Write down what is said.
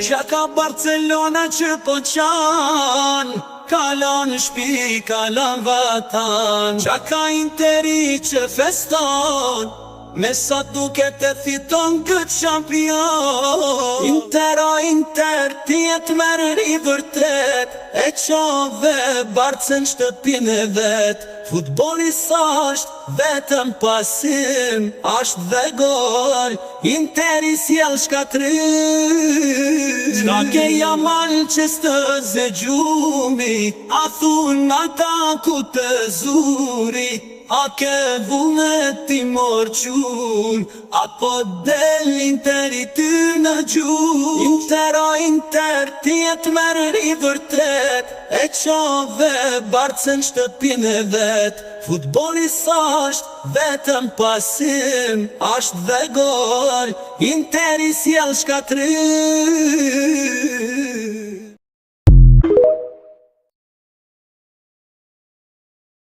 Qa ka Barcelona që po qanë, kalon shpi, kalon vatan. Qa ka Interi që feston, me sa duket e fiton këtë champion. Inter, tjetë merë i vërtet, e qove Barcën shtëpin e vet. Futboli s'ashtë vetëm pasim, ashtë dhe gol, Interi s'jel shkatrim. Qa ke Yamal që s'të zëgjumi, a thun ata ku të zuri. A ke vullnet ti morqun, apo del Interi ty në gjun. Inter, tjetë merë i vërtet, e qove Barcën shtëpin e vet. Futboli s'ashtë vetëm pasim, ashtë dhe gol, Interi s'jel shkatrim.